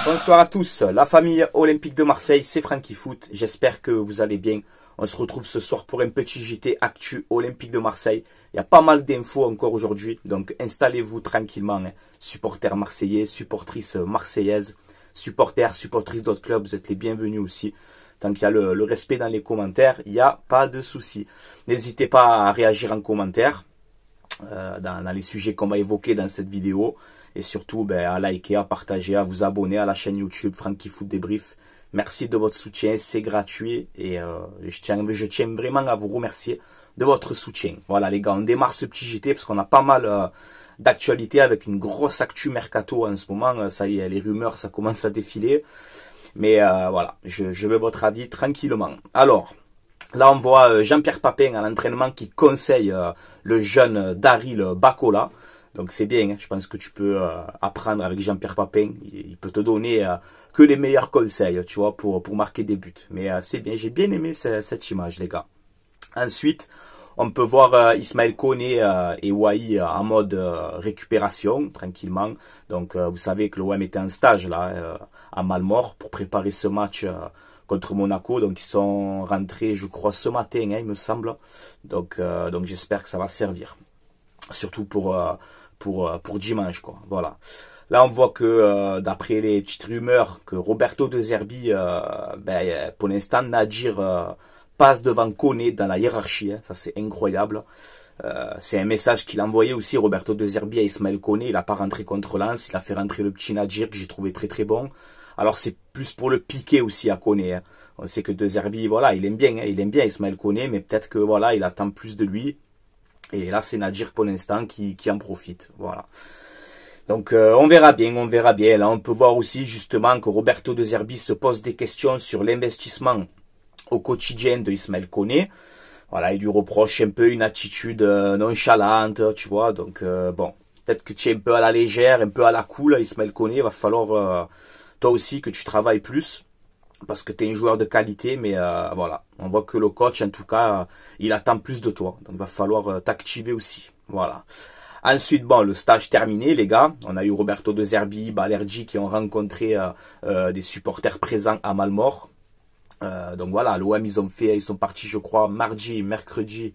Bonsoir à tous, la famille olympique de Marseille, c'est Franky Foot, j'espère que vous allez bien. On se retrouve ce soir pour un petit JT Actu Olympique de Marseille. Il y a pas mal d'infos encore aujourd'hui, donc installez-vous tranquillement, hein. Supporters marseillais, supportrices marseillaises, supportrices d'autres clubs, vous êtes les bienvenus aussi. Tant qu'il y a le respect dans les commentaires, il n'y a pas de souci. N'hésitez pas à réagir en commentaire dans les sujets qu'on va évoquer dans cette vidéo. Et surtout, à liker, à partager, à vous abonner à la chaîne YouTube Franky Foot Débrief. Merci de votre soutien, c'est gratuit. Et je tiens vraiment à vous remercier de votre soutien. Voilà les gars, on démarre ce petit JT parce qu'on a pas mal d'actualités avec une grosse actu mercato en ce moment. Ça y est, les rumeurs, ça commence à défiler. Mais voilà, je veux votre avis tranquillement. Alors, là on voit Jean-Pierre Papin à l'entraînement qui conseille le jeune Daryl Bacola. Donc c'est bien, hein. Je pense que tu peux apprendre avec Jean-Pierre Papin. Il peut te donner que les meilleurs conseils, tu vois, pour marquer des buts. Mais c'est bien, j'ai bien aimé cette image, les gars. Ensuite, on peut voir Ismaël Koné et Wai en mode récupération, tranquillement. Donc vous savez que l'OM était en stage là, à Malmort, pour préparer ce match contre Monaco. Donc ils sont rentrés, je crois, ce matin, hein, il me semble. Donc j'espère que ça va servir. Surtout pour dimanche, quoi. Voilà. Là, on voit que, d'après les petites rumeurs, que Roberto De Zerbi, pour l'instant, Nadir passe devant Koné dans la hiérarchie. Hein. Ça, c'est incroyable. C'est un message qu'il a envoyé aussi, Roberto De Zerbi, à Ismaël Koné. Il n'a pas rentré contre Lens. Il a fait rentrer le petit Nadir, que j'ai trouvé très très bon. Alors, c'est plus pour le piquer aussi à Koné. Hein. On sait que De Zerbi, voilà, il aime bien, hein, il aime bien Ismaël Koné, mais peut-être que, voilà, il attend plus de lui. Et là, c'est Nadir pour l'instant qui en profite. Voilà. Donc, on verra bien, on verra bien. Là, on peut voir aussi justement que Roberto De Zerbi se pose des questions sur l'investissement au quotidien de Ismaël Koné. Voilà, il lui reproche un peu une attitude nonchalante, tu vois. Donc, bon, peut-être que tu es un peu à la légère, un peu à la cool, Ismaël Koné. Il va falloir, toi aussi, que tu travailles plus. Parce que tu es un joueur de qualité, mais voilà. On voit que le coach, en tout cas, il attend plus de toi. Donc, il va falloir t'activer aussi. Voilà. Ensuite, bon, le stage terminé, les gars. On a eu Roberto De Zerbi, Balerdi qui ont rencontré des supporters présents à Malmort. Donc voilà, l'OM, ils sont partis, je crois, mardi, mercredi,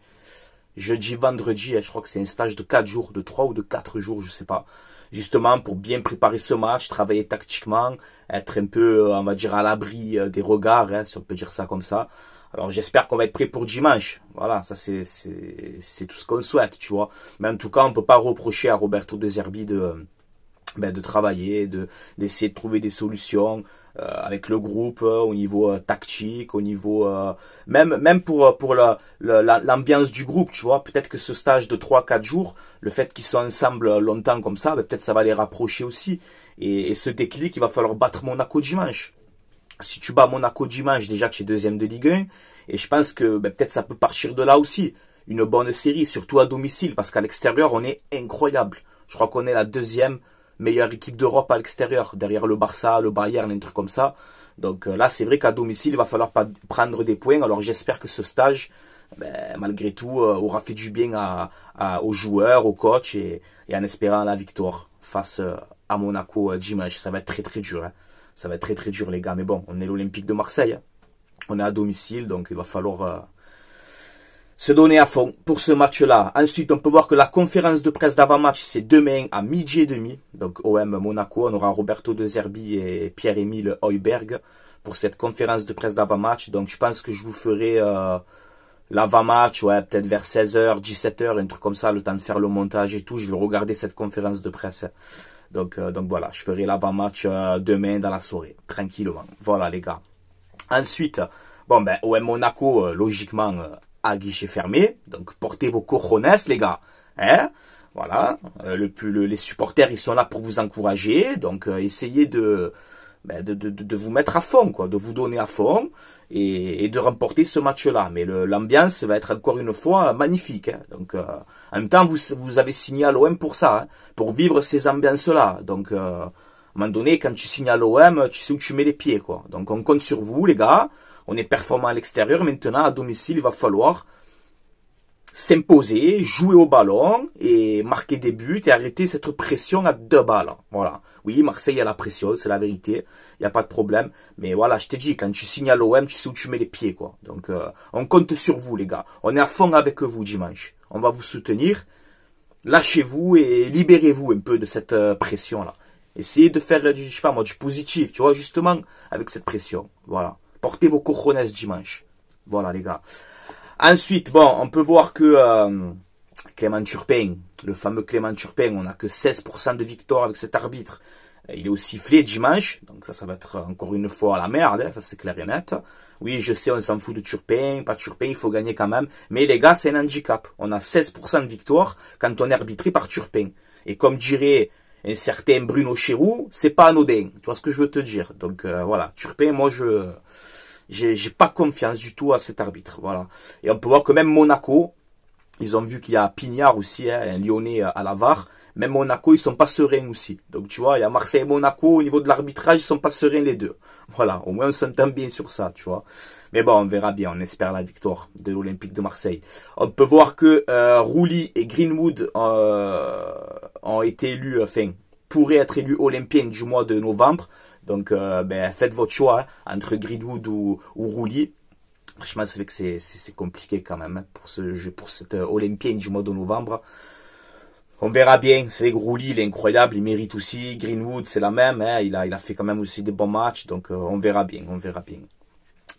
jeudi, vendredi. Je crois que c'est un stage de 4 jours, de 3 ou de 4 jours, je sais pas. Justement, pour bien préparer ce match, travailler tactiquement, être un peu, on va dire, à l'abri des regards, hein, si on peut dire ça comme ça. Alors, j'espère qu'on va être prêt pour dimanche. Voilà, ça, c'est tout ce qu'on souhaite, tu vois. Mais en tout cas, on peut pas reprocher à Roberto De Zerbi de travailler, d'essayer de trouver des solutions avec le groupe au niveau tactique, au niveau même pour l'ambiance du groupe, tu vois. Peut-être que ce stage de 3-4 jours, le fait qu'ils soient ensemble longtemps comme ça, peut-être ça va les rapprocher aussi. Et ce déclic, il va falloir battre Monaco dimanche. Si tu bats Monaco dimanche, déjà tu es deuxième de Ligue 1, et je pense que peut-être ça peut partir de là aussi. Une bonne série, surtout à domicile, parce qu'à l'extérieur, on est incroyable. Je crois qu'on est la deuxième meilleure équipe d'Europe à l'extérieur, derrière le Barça, le Bayern, un truc comme ça. Donc là, c'est vrai qu'à domicile, il va falloir prendre des points. Alors j'espère que ce stage, malgré tout, aura fait du bien aux joueurs, aux coachs, et en espérant la victoire face à Monaco dimanche. Ça va être très très dur, hein. Ça va être très très dur, les gars. Mais bon, on est l'Olympique de Marseille, hein. On est à domicile, donc il va falloir se donner à fond pour ce match-là. Ensuite, on peut voir que la conférence de presse d'avant-match, c'est demain à 12h30. Donc OM Monaco, on aura Roberto De Zerbi et Pierre-Emile Højbjerg pour cette conférence de presse d'avant-match. Donc je pense que je vous ferai l'avant-match, ouais, peut-être vers 16h, 17h, un truc comme ça, le temps de faire le montage et tout. Je vais regarder cette conférence de presse. Donc voilà, je ferai l'avant-match demain dans la soirée, tranquillement. Voilà les gars. Ensuite, bon OM Monaco, logiquement, à guichet fermé. Donc portez vos cojones les gars. Hein, voilà. Les supporters, ils sont là pour vous encourager. Donc essayez de vous mettre à fond, quoi, de vous donner à fond et de remporter ce match-là. Mais l'ambiance va être encore une fois magnifique, hein. Donc en même temps, vous avez signé à l'OM pour ça, hein, pour vivre ces ambiances-là. Donc à un moment donné, quand tu signes à l'OM, tu sais où tu mets les pieds, quoi. Donc on compte sur vous, les gars. On est performant à l'extérieur. Maintenant, à domicile, il va falloir s'imposer, jouer au ballon et marquer des buts et arrêter cette pression à 2 balles. Voilà. Oui, Marseille a la pression, c'est la vérité. Il n'y a pas de problème. Mais voilà, je t'ai dit, quand tu signes à l'OM, tu sais où tu mets les pieds, quoi. Donc, on compte sur vous, les gars. On est à fond avec vous dimanche. On va vous soutenir. Lâchez-vous et libérez-vous un peu de cette pression-là. Essayez de faire je sais pas moi, du positif, tu vois, justement, avec cette pression. Voilà. Portez vos cojones dimanche. Voilà, les gars. Ensuite, bon, on peut voir que Clément Turpin, le fameux Clément Turpin, on n'a que 16% de victoire avec cet arbitre. Il est au sifflet dimanche, donc ça va être encore une fois la merde, hein, ça c'est clair et net. Oui, je sais, on s'en fout de Turpin, pas Turpin, il faut gagner quand même. Mais les gars, c'est un handicap. On a 16% de victoire quand on est arbitré par Turpin. Et comme dirait un certain Bruno Chéroux, c'est pas anodin. Tu vois ce que je veux te dire. Donc voilà, Turpin, moi j'ai pas confiance du tout à cet arbitre. Voilà. Et on peut voir que même Monaco, ils ont vu qu'il y a Pignard aussi, hein, un Lyonnais à la VAR. Même Monaco, ils sont pas sereins aussi. Donc tu vois, il y a Marseille et Monaco, au niveau de l'arbitrage, ils sont pas sereins les deux. Voilà, au moins on s'entend bien sur ça, tu vois. Mais bon, on verra bien, on espère la victoire de l'Olympique de Marseille. On peut voir que Rouli et Greenwood ont été élus, enfin, pourraient être élus olympiens du mois de novembre. Donc faites votre choix hein, entre Greenwood ou Rouli. Franchement, c'est vrai que c'est compliqué quand même hein, pour ce jeu, pour cet olympien du mois de novembre. On verra bien. C'est vrai que Rouli, il est incroyable, il mérite aussi. Greenwood, c'est la même. Hein, il a fait quand même aussi des bons matchs. Donc on verra bien, on verra bien.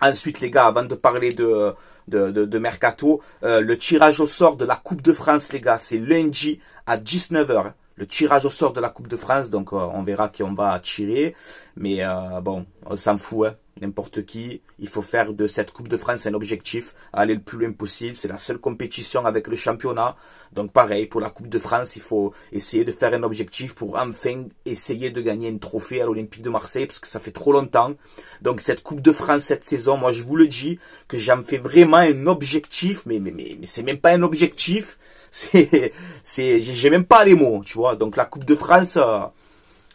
Ensuite, les gars, avant de parler de Mercato, le tirage au sort de la Coupe de France, les gars, c'est lundi à 19h. Le tirage au sort de la Coupe de France, donc on verra qui on va tirer. Mais bon, on s'en fout, hein. N'importe qui. Il faut faire de cette Coupe de France un objectif, aller le plus loin possible. C'est la seule compétition avec le championnat. Donc pareil, pour la Coupe de France, il faut essayer de faire un objectif pour enfin essayer de gagner un trophée à l'Olympique de Marseille, parce que ça fait trop longtemps. Donc cette Coupe de France cette saison, moi je vous le dis, que j'en fais vraiment un objectif, mais c'est même pas un objectif. J'ai même pas les mots, tu vois. Donc la Coupe de France,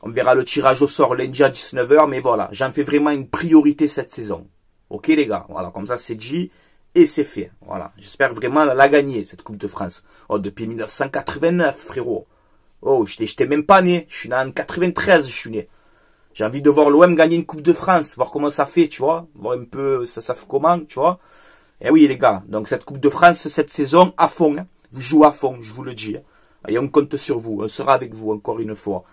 on verra le tirage au sort lundi à 19h, mais voilà, j'en fais vraiment une priorité cette saison. Ok les gars, voilà, comme ça c'est dit et c'est fait. Voilà, j'espère vraiment la gagner cette Coupe de France. Oh, depuis 1989, frérot. Oh, j'étais même pas né, je suis né en 93, je suis né. J'ai envie de voir l'OM gagner une Coupe de France, voir comment ça fait, tu vois, voir un peu ça fait comment, tu vois. Et oui les gars, donc cette Coupe de France cette saison à fond, hein. Vous jouez à fond, je vous le dis. Et on compte sur vous, on sera avec vous encore une fois.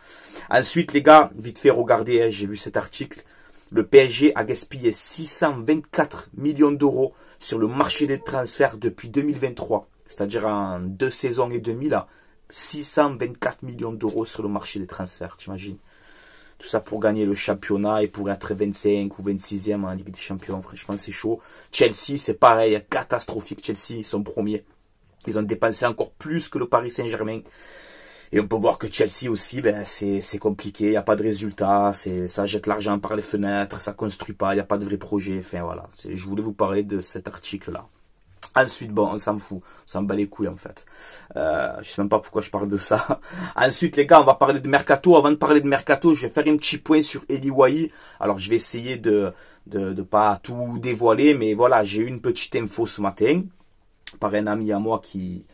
Ensuite les gars, vite fait, regardez, hein, j'ai vu cet article. Le PSG a gaspillé 624 millions d'euros sur le marché des transferts depuis 2023. C'est-à-dire en 2 saisons et demie là. 624 millions d'euros sur le marché des transferts, t'imagines? Tout ça pour gagner le championnat et pour être 25 ou 26e en Ligue des Champions. Franchement, c'est chaud. Chelsea, c'est pareil, catastrophique. Chelsea, ils sont premiers. Ils ont dépensé encore plus que le Paris Saint-Germain. Et on peut voir que Chelsea aussi, ben, c'est compliqué. Il n'y a pas de résultat. Ça jette l'argent par les fenêtres. Ça ne construit pas. Il n'y a pas de vrai projet. Enfin, voilà. Je voulais vous parler de cet article-là. Ensuite, bon, on s'en fout. On s'en bat les couilles, en fait. Je sais même pas pourquoi je parle de ça. Ensuite, les gars, on va parler de Mercato. Avant de parler de Mercato, je vais faire un petit point sur Eli Wahi. Alors, je vais essayer de pas tout dévoiler. Mais voilà, j'ai eu une petite info ce matin par un ami à moi qui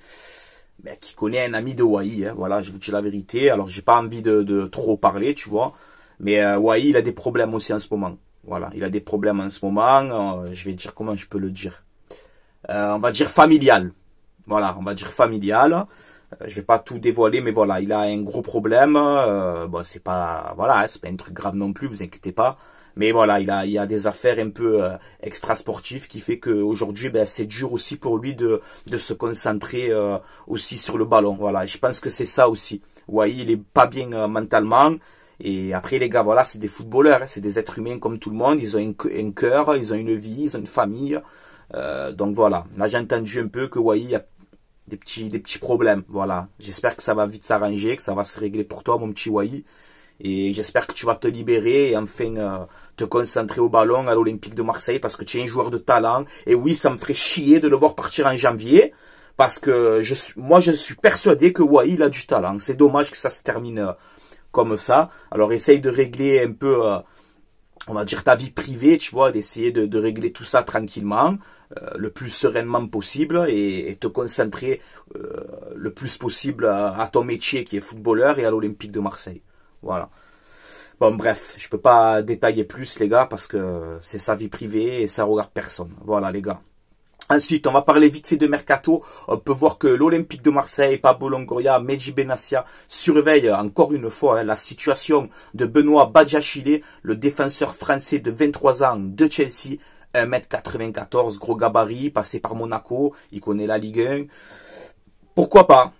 connaît un ami de Wahi, hein. Voilà, je vous dis la vérité. Alors, j'ai pas envie de trop parler, tu vois. Mais Wahi, il a des problèmes aussi en ce moment. Voilà, il a des problèmes en ce moment. Je vais dire comment je peux le dire. On va dire familial. Voilà, on va dire familial. Je vais pas tout dévoiler, mais voilà, il a un gros problème. Bon, c'est pas, voilà, c'est pas un truc grave non plus, vous inquiétez pas. Mais voilà, il y a des affaires un peu extra-sportives qui fait qu'aujourd'hui, ben, c'est dur aussi pour lui de se concentrer aussi sur le ballon. Voilà, je pense que c'est ça aussi. Ouais, il est pas bien mentalement. Et après, les gars, voilà, c'est des footballeurs, hein, c'est des êtres humains comme tout le monde. Ils ont un cœur, ils ont une vie, ils ont une famille. Donc voilà, là j'ai entendu un peu que Wahi, il y a des petits problèmes. Voilà, j'espère que ça va vite s'arranger, que ça va se régler pour toi, mon petit Wahi. Et j'espère que tu vas te libérer et enfin te concentrer au ballon à l'Olympique de Marseille parce que tu es un joueur de talent. Et oui, ça me ferait chier de le voir partir en janvier parce que moi je suis persuadé que Wahi il a du talent. C'est dommage que ça se termine comme ça. Alors essaye de régler un peu on va dire ta vie privée, tu vois, d'essayer de régler tout ça tranquillement, le plus sereinement possible et te concentrer le plus possible à ton métier qui est footballeur et à l'Olympique de Marseille. Voilà. Bon bref, je peux pas détailler plus les gars parce que c'est sa vie privée et ça regarde personne. Voilà les gars. Ensuite, on va parler vite fait de Mercato. On peut voir que l'Olympique de Marseille, Pablo Longoria, Mehdi Benassia surveillent encore une fois la situation de Benoît Badiachile, le défenseur français de 23 ans de Chelsea, 1m94, gros gabarit, passé par Monaco, il connaît la Ligue 1. Pourquoi pas?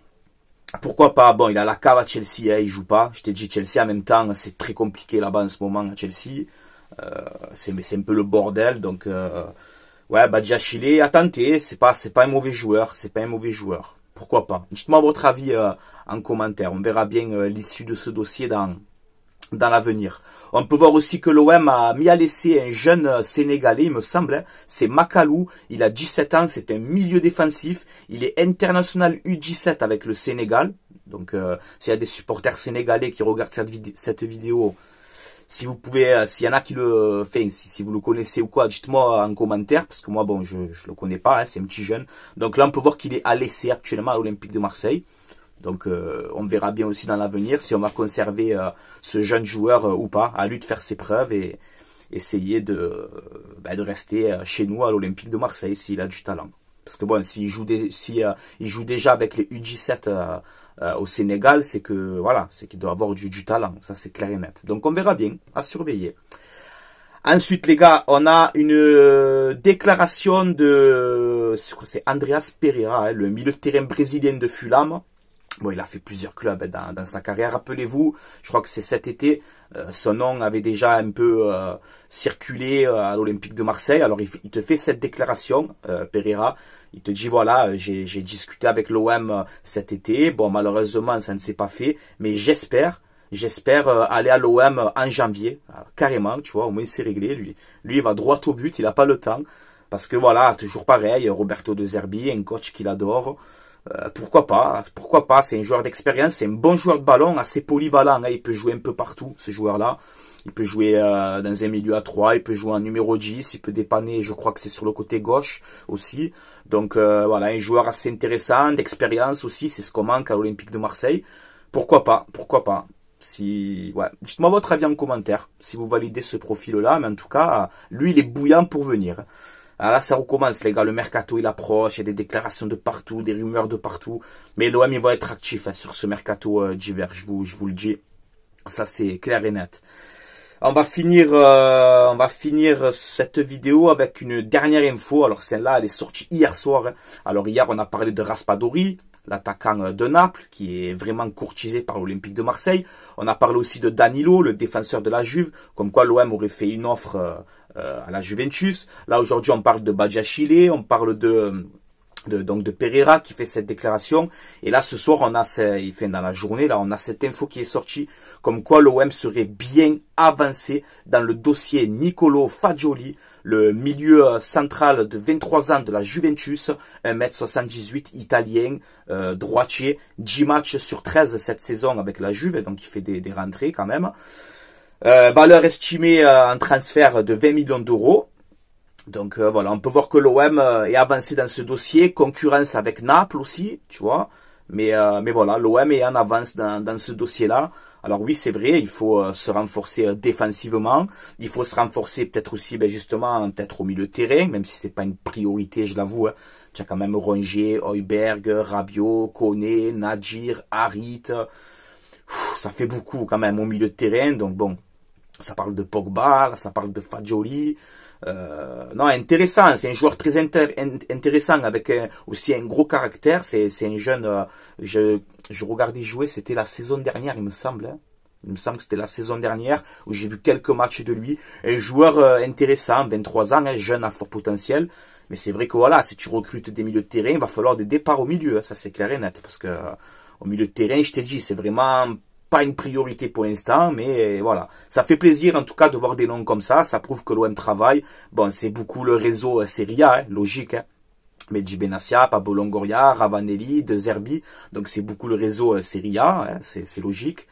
Pourquoi pas? Bon, il a la cave à Chelsea, hein, il joue pas. Je t'ai dit Chelsea en même temps, c'est très compliqué là-bas en ce moment à Chelsea. C'est un peu le bordel, donc... ouais, Badiachile a tenté, c'est pas un mauvais joueur, c'est pas un mauvais joueur. Pourquoi pas? Dites-moi votre avis en commentaire, on verra bien l'issue de ce dossier dans l'avenir. On peut voir aussi que l'OM a mis à l'essai un jeune Sénégalais, il me semble, hein. C'est Makalou, il a 17 ans, c'est un milieu défensif, il est international U17 avec le Sénégal. Donc s'il y a des supporters sénégalais qui regardent cette vidéo, si vous pouvez, s'il y en a qui le fait, si vous le connaissez ou quoi, dites-moi en commentaire, parce que moi, bon, je le connais pas, hein, c'est un petit jeune. Donc là, on peut voir qu'il est à l'essai actuellement à l'Olympique de Marseille. Donc on verra bien aussi dans l'avenir si on va conserver ce jeune joueur ou pas. À lui de faire ses preuves et essayer de rester chez nous à l'Olympique de Marseille s'il a du talent. Parce que bon, s'il joue, il joue déjà avec les U17 au Sénégal, c'est que voilà, c'est qu'il doit avoir du talent, ça c'est clair et net. Donc on verra bien, à surveiller. Ensuite les gars, on a une déclaration de, c'est Andreas Pereira, hein, le milieu de terrain brésilien de Fulham. Bon, il a fait plusieurs clubs dans sa carrière, rappelez-vous, je crois que c'est cet été, son nom avait déjà un peu circulé à l'Olympique de Marseille. Alors il te fait cette déclaration, Pereira, il te dit voilà, j'ai discuté avec l'OM cet été, bon malheureusement ça ne s'est pas fait, mais j'espère aller à l'OM en janvier, alors, carrément, tu vois, au moins c'est réglé, lui il va droit au but, il n'a pas le temps, parce que voilà, toujours pareil, Roberto De Zerbi, un coach qu'il adore. Pourquoi pas, c'est un joueur d'expérience, c'est un bon joueur de ballon, assez polyvalent, hein, il peut jouer un peu partout, ce joueur-là. Il peut jouer dans un milieu à 3, il peut jouer en numéro 10, il peut dépanner, je crois que c'est sur le côté gauche aussi. Donc voilà, un joueur assez intéressant, d'expérience aussi, c'est ce qu'on manque à l'Olympique de Marseille. Pourquoi pas. Si, ouais. Dites-moi votre avis en commentaire, si vous validez ce profil-là, mais en tout cas, lui, il est bouillant pour venir. Alors là, ça recommence, les gars. Le mercato, il approche. Il y a des déclarations de partout, des rumeurs de partout. Mais l'OM, il va être actif hein, sur ce mercato d'hiver. Je vous le dis. Ça, c'est clair et net. On va finir cette vidéo avec une dernière info. Alors, celle-là, elle est sortie hier soir. Hein. Alors, hier, on a parlé de Raspadori, l'attaquant de Naples, qui est vraiment courtisé par l'Olympique de Marseille. On a parlé aussi de Danilo, le défenseur de la Juve, comme quoi l'OM aurait fait une offre à la Juventus. Là, aujourd'hui, on parle de Badiachile, on parle de Pereira qui fait cette déclaration. Et là, ce soir, dans la journée, là, on a cette info qui est sortie, comme quoi l'OM serait bien avancé dans le dossier Nicolo Fagioli, le milieu central de 23 ans de la Juventus, 1m78 italien, droitier, 10 matchs sur 13 cette saison avec la Juve, donc il fait des rentrées quand même. Valeur estimée en transfert de 20 millions d'euros. Donc voilà, on peut voir que l'OM est avancé dans ce dossier, concurrence avec Naples aussi, tu vois. Mais voilà, l'OM est en avance dans ce dossier-là. Alors oui, c'est vrai, il faut se renforcer défensivement. Il faut se renforcer peut-être aussi, justement, peut-être au milieu de terrain, même si c'est pas une priorité, je l'avoue. Hein. Tu as quand même Rongier, Højbjerg, Rabiot, Koné, Nadjir, Harit. Ça fait beaucoup quand même au milieu de terrain. Donc bon, ça parle de Pogba, là, ça parle de Fagioli. Non, intéressant, c'est un joueur très intéressant avec aussi un gros caractère. C'est un jeune, je regardais jouer, c'était la saison dernière, il me semble. Hein. Il me semble que c'était la saison dernière où j'ai vu quelques matchs de lui. Un joueur intéressant, 23 ans, hein, jeune à fort potentiel. Mais c'est vrai que voilà, si tu recrutes des milieux de terrain, il va falloir des départs au milieu. Hein, ça c'est clair et net. Parce que au milieu de terrain, je t'ai dit, c'est vraiment pas une priorité pour l'instant, mais voilà. Ça fait plaisir en tout cas de voir des noms comme ça. Ça prouve que l'OM travaille. Bon, c'est beaucoup le réseau Serie A, hein, logique. Hein. Mehdi Benassia, Pablo Longoria, Ravanelli, De Zerbi. Donc c'est beaucoup le réseau Serie A, hein, c'est logique.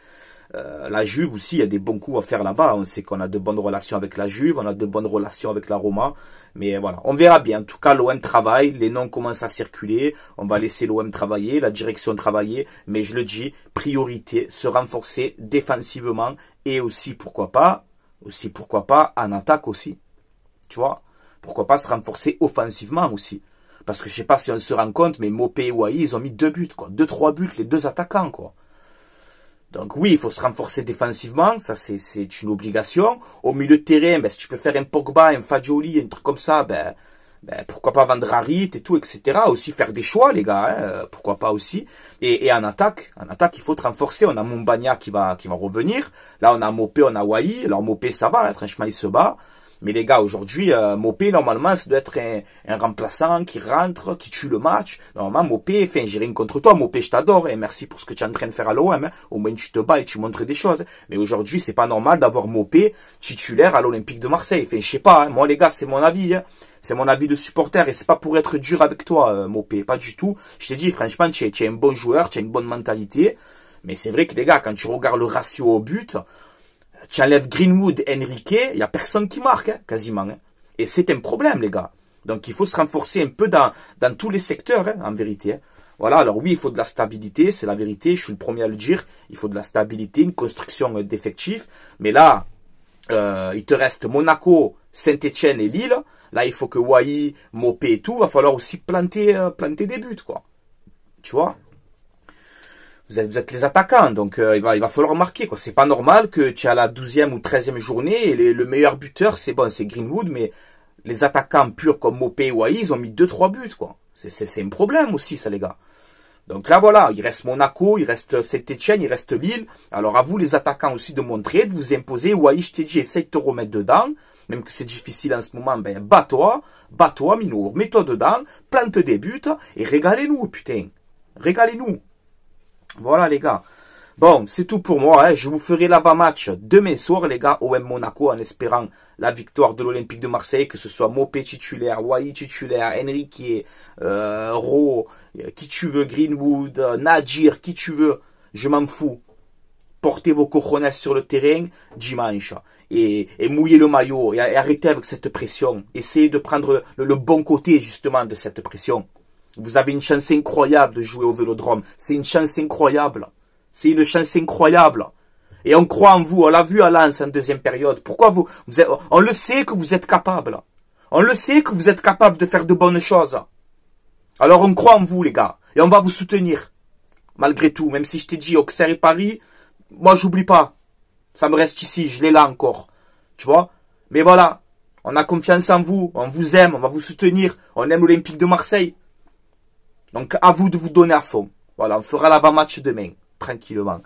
La Juve aussi, il y a des bons coups à faire là-bas. On sait qu'on a de bonnes relations avec la Juve, on a de bonnes relations avec la Roma. Mais voilà, on verra bien. En tout cas, l'OM travaille, les noms commencent à circuler. On va laisser l'OM travailler, la direction travailler. Mais je le dis, priorité, se renforcer défensivement et aussi, pourquoi pas, en attaque aussi. Tu vois, pourquoi pas se renforcer offensivement aussi. Parce que je sais pas si on se rend compte, mais Mopé et Wai, ils ont mis 2 buts, quoi. 2-3 buts, les 2 attaquants, quoi. Donc oui, il faut se renforcer défensivement, ça c'est une obligation. Au milieu de terrain, ben, si tu peux faire un Pogba, un Fagioli, un truc comme ça, ben pourquoi pas vendre Harit et tout, etc. Aussi faire des choix, les gars, hein, pourquoi pas aussi. Et en attaque, il faut te renforcer. On a Mumbagna qui va revenir. Là, on a Mopé, on a Wai. Alors Mopé, ça va, hein, franchement, il se bat. Mais les gars, aujourd'hui, Mopé, normalement, ça doit être un remplaçant qui rentre, qui tue le match. Normalement, Mopé, enfin, j'ai rien contre toi. Mopé, je t'adore. Et merci pour ce que tu es en train de faire à l'OM. Hein. Au moins, tu te bats et tu montres des choses. Mais aujourd'hui, c'est pas normal d'avoir Mopé titulaire à l'Olympique de Marseille. Enfin, je sais pas. Hein. Moi, les gars, c'est mon avis. Hein. C'est mon avis de supporter. Et c'est pas pour être dur avec toi, Mopé. Pas du tout. Je t'ai dit, franchement, tu es un bon joueur, tu as une bonne mentalité. Mais c'est vrai que les gars, quand tu regardes le ratio au but, tu enlèves Greenwood, Enrique, il n'y a personne qui marque, hein, quasiment. Hein. Et c'est un problème, les gars. Donc il faut se renforcer un peu dans tous les secteurs, hein, en vérité. Hein. Voilà, alors oui, il faut de la stabilité, c'est la vérité, je suis le premier à le dire. Il faut de la stabilité, une construction d'effectifs. Mais là, il te reste Monaco, Saint-Etienne et Lille. Là, il faut que Wai, Mopé et tout, va falloir aussi planter des buts, quoi. Tu vois? Vous êtes les attaquants, donc il va falloir marquer, quoi. C'est pas normal que tu as la 12e ou 13e journée et le meilleur buteur, c'est Greenwood, mais les attaquants purs comme Mopé et Wai, ils ont mis 2-3 buts, quoi. C'est un problème aussi, ça, les gars. Donc là, voilà, il reste Monaco, il reste Saint-Etienne, il reste Lille. Alors à vous, les attaquants aussi, de montrer, de vous imposer. Wai, je t'ai dit, essaye de te remettre dedans. Même que c'est difficile en ce moment, ben bats-toi, Mino, mets-toi dedans, plante des buts et régalez-nous, putain. Régalez-nous. Voilà les gars. Bon, c'est tout pour moi. Hein. Je vous ferai l'avant-match demain soir, les gars, OM Monaco, en espérant la victoire de l'Olympique de Marseille, que ce soit Mopé titulaire, Wai titulaire, Enrique, Ro, qui tu veux, Greenwood, Nadir, qui tu veux, je m'en fous. Portez vos cojones sur le terrain dimanche et mouillez le maillot et arrêtez avec cette pression. Essayez de prendre le bon côté justement de cette pression. Vous avez une chance incroyable de jouer au Vélodrome. C'est une chance incroyable. C'est une chance incroyable. Et on croit en vous. On l'a vu à Lens en deuxième période. Pourquoi vous êtes, on le sait que vous êtes capable. On le sait que vous êtes capable de faire de bonnes choses. Alors on croit en vous, les gars. Et on va vous soutenir. Malgré tout. Même si je t'ai dit Auxerre et Paris, moi j'oublie pas. Ça me reste ici. Je l'ai là encore. Tu vois? Mais voilà. On a confiance en vous. On vous aime. On va vous soutenir. On aime l'Olympique de Marseille. Donc, à vous de vous donner à fond. Voilà, on fera l'avant-match demain, tranquillement.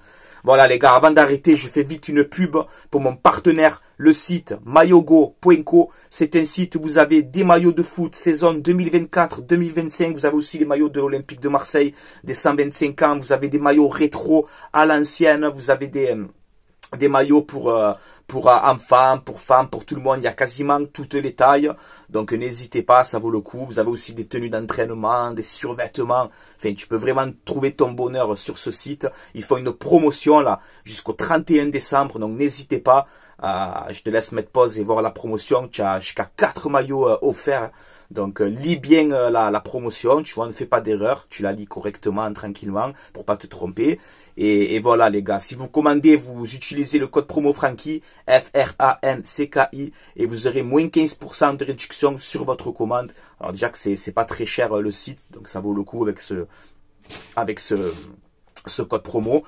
Voilà, les gars, avant d'arrêter, je fais vite une pub pour mon partenaire, le site mayogo.co. C'est un site où vous avez des maillots de foot, saison 2024-2025. Vous avez aussi les maillots de l'Olympique de Marseille, des 125 ans. Vous avez des maillots rétro à l'ancienne. Vous avez des maillots pour enfants, pour femmes, pour tout le monde. Il y a quasiment toutes les tailles. Donc n'hésitez pas, ça vaut le coup. Vous avez aussi des tenues d'entraînement, des survêtements. Enfin, tu peux vraiment trouver ton bonheur sur ce site. Ils font une promotion là jusqu'au 31 décembre. Donc n'hésitez pas. Je te laisse mettre pause et voir la promotion. Tu as jusqu'à 4 maillots offerts. Donc lis bien la promotion, tu vois, ne fais pas d'erreur, tu la lis correctement, tranquillement, pour pas te tromper. Et voilà les gars, si vous commandez, vous utilisez le code promo Francky, F-R-A-N-C-K-I, et vous aurez moins 15% de réduction sur votre commande. Alors déjà que c'est pas très cher le site, donc ça vaut le coup avec ce code promo.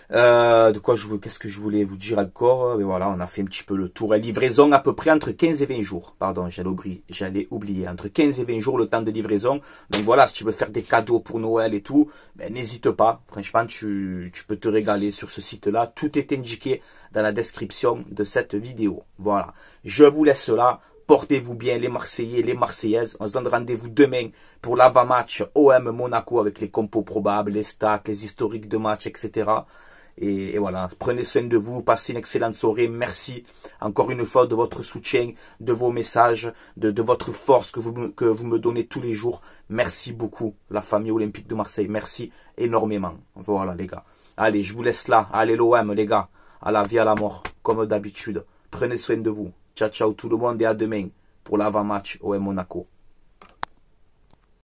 Qu'est-ce que je voulais vous dire encore? Mais voilà, on a fait un petit peu le tour. Livraison à peu près entre 15 et 20 jours. Pardon, j'allais oublier. Entre 15 et 20 jours le temps de livraison. Donc voilà, si tu veux faire des cadeaux pour Noël et tout, ben, n'hésite pas. Franchement, tu peux te régaler sur ce site-là. Tout est indiqué dans la description de cette vidéo. Voilà. Je vous laisse là. Portez-vous bien les Marseillais, les Marseillaises. On se donne rendez-vous demain pour l'avant-match OM Monaco avec les compos probables, les stats, les historiques de match, etc. Et voilà, prenez soin de vous, passez une excellente soirée. Merci encore une fois de votre soutien, de vos messages, de votre force que vous me donnez tous les jours. Merci beaucoup, la famille olympique de Marseille. Merci énormément. Voilà les gars. Allez, je vous laisse là. Allez l'OM les gars. À la vie, à la mort. Comme d'habitude. Prenez soin de vous. Ciao ciao tout le monde et à demain pour l'avant-match OM Monaco.